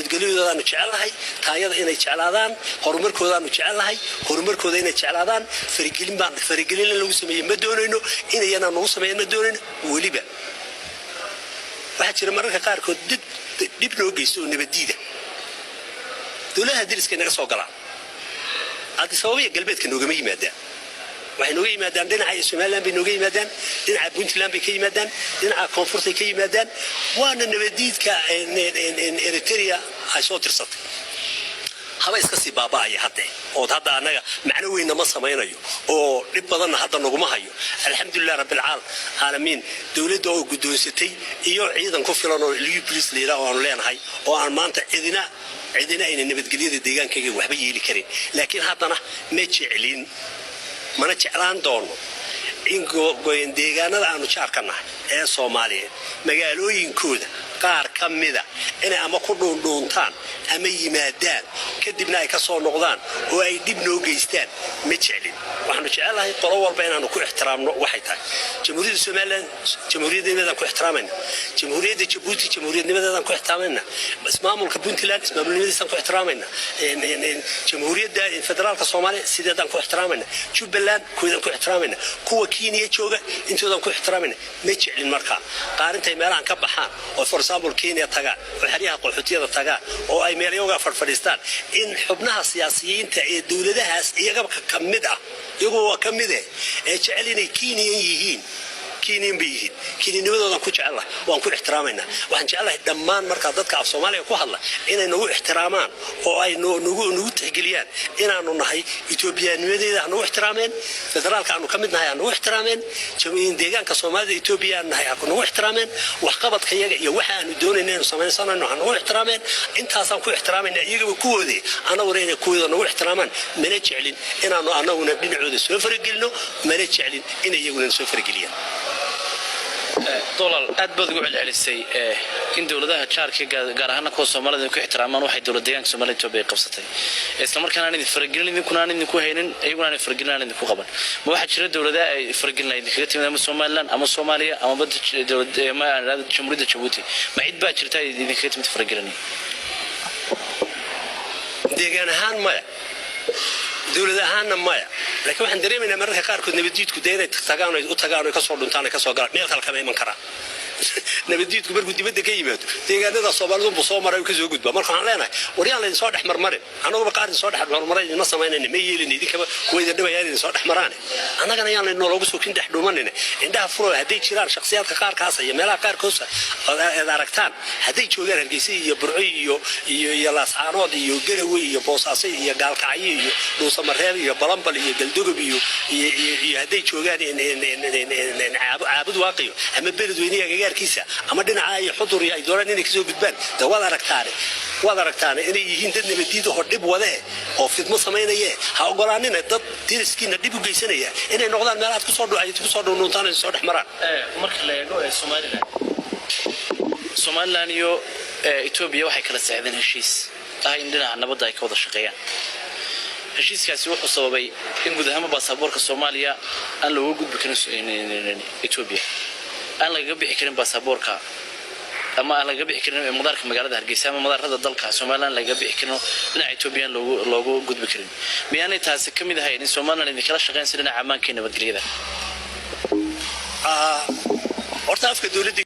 nabadgelyadooda aanu jecelnahay taayada inay jeclaadaan horumarkooda aanu jecelnahay horumarkooda inay jeclaadaan farigelin lagu sameeyay ma doonayno inayna nagu sameeyaan ma doonayno waliba waxa jira mararka qaar kood dib loo geysto nabadiida dawladda diriska inaga soo galaan hadi sababay galbeedka noogama yimaadaan waxay nooga yimaadaan dhinaca Soomaaliland bay nooga yimaadaan dhinaca Puntland bay ka yimaadaan dhinaca koonfurta ka yimaadaan waana nabadiidka Eritrea ay soo tirsatay haba iska si baabaay hadda oo hadda anaga macno weyn ma sameeynayo oo dib badan hadda nagu ma hayo alxamdulillah rabbil caalamiin dawladda oo gudoonsatay iyo ciidan ku filan oo liyu police leeyahay oo aan leenahay oo aan maanta cidina in nabadgelyada deegaankayga waxba yeeli karin laakiin haddana ma jecelin mana jeclaan doono in gooyn deegaanada aanu jaarkanahay ee Soomaaliyeed magaalooyinkooda qaar kamida inay ama ku dhuuntaan ama yimaadaan kadibna ay ka soo noqdaan oo ay dib noo geystaan ma jecelin waxaanu jecelahay qolo walba inaanu ku ixtiraamno waxay tahay jamhuuriyadda Soomaaliland jamhuuriyadda ku ixtiraamayna jamhuuriyadda Djibouti jamhuuriyadda ku ixtiraamayna ismaamulka Puntland ismaamulnimadiisa ku ixtiraamayna jamhuuriyadda federaalka Soomaaliya sideedan ku ixtiraamayna Jubaland kuwada ku ixtiraamayna kuwa Kenya jooga intoodan ku ixtiraamayna ma jecelin marka qaarintay meelahan ka baxaan oo for example Kenya taga oo xariyaha qaxootiyada taga oo ay meelayoga farfadhistaan in xubnaha siyaasiyiinta ee dawladahaas iyaga kamid ah iyagoo kamid ah ee jecelina Kenya yihiin Kenya ku jecel waan ku ixtiraamayna waxaan jecelahay dhammaan marka dadka af Soomaaliya ku hadla inay nagu ixtiraamaan oo ay nagu tixgeliyaan inaanu nahay Ethiopianimadeeda nagu ixtiraameen federaalka aanu kamid nahay aanu ixtiraameen jamhuuriyadda deegaanka Soomaalida Ethiopia nahay aanu ixtiraameen wax qabadka iyaga iyo waxa aanu doonaynaa sameeysanayno aanu ixtiraameen intaasaan ku ixtiraamayna iyaga kuwoodii ana wareena kuwooda nagu ixtiraamaan mana jecelin inaanu anaguna dhinacooda soo faragelino mana jecelin inay iyaguna soo farageliyaan دولار أدبر جوع العلسي إن دولتها شارك جارهنا كوس سومالي ذيك احترامان واحد دولة ديان سومالي توبي قبضتي إسلام كان عندي فرقلنا ذيك كنا عندي كوهين أيوة عندي فرقلنا عندي كوقبل ما واحد شرد دولة ده فرقلنا ذيك كتير من الصوماليين أما الصومالية أما بد دولة ما هذا جمهورية جيبوتي ما عيد بقى شرتها ذيك كتير متفرقلني ديان هان ما دولة هان ما لكن واحد دري من أمريكا كار كنا بديت كديرة تجانا كسر دونتانا كسر قرار مية ثالث كمان من كرا نبديت كبر كنت بدي كيمات تيجي هذا صوبان زوم بصومر أو كذا جود بمر خان لنا وريان لين صار أحمر مرة أنا بقارن صار أحمر مرة الناس ما ينني ميل إني ذيك كويس ده بيجي صار أحمراني أنا كان يان لين نروح بسوكين تحدو مننا عندها فروع هدي شرار شخصيات كار كاسة يملا كار كوسة إذا ركتان هدي شو غير الجيسي يبرعي يلاس عرض يجروي يبوساسي يقال كعي دوس مرهري يبلمبل يجلدوبي هدي شو غير إن عبد واقعي أما بلد ويني كيسة أما دنا عاي حضور يا دوران إنك زوج بتبان ده ولا ركتاني إني يهين تدني بديده هردب وده أو في مصمين إياه هأقولانين ده تيرسكين نديبو جيسنا إياه إني نقدر نلعب كسر عايز كسر نونتان كسر حمران. مركلة جو Somaliland iyo Ethiopia waxay kala saacadeen heshiis ay indhana nabadda ay ka wada shaqeeyaan heshiiskaasi wuxuu sababay in guud ahaan baasaboorka Soomaaliya aan loo gudbi karin Ethiopia aan laga bixi karin baasaboorka ama aan laga bixi karin madaarka magaalada Hargeysa ama madaarada dalka Soomaaliland laga bixi karin dhinaca Ethiopia loogu gudbi karin miyaanay taasi kamid ahayn in Soomaaliland ay kala shaqeeyaan sidii ammaanka nabadgelyada horta afka dawladda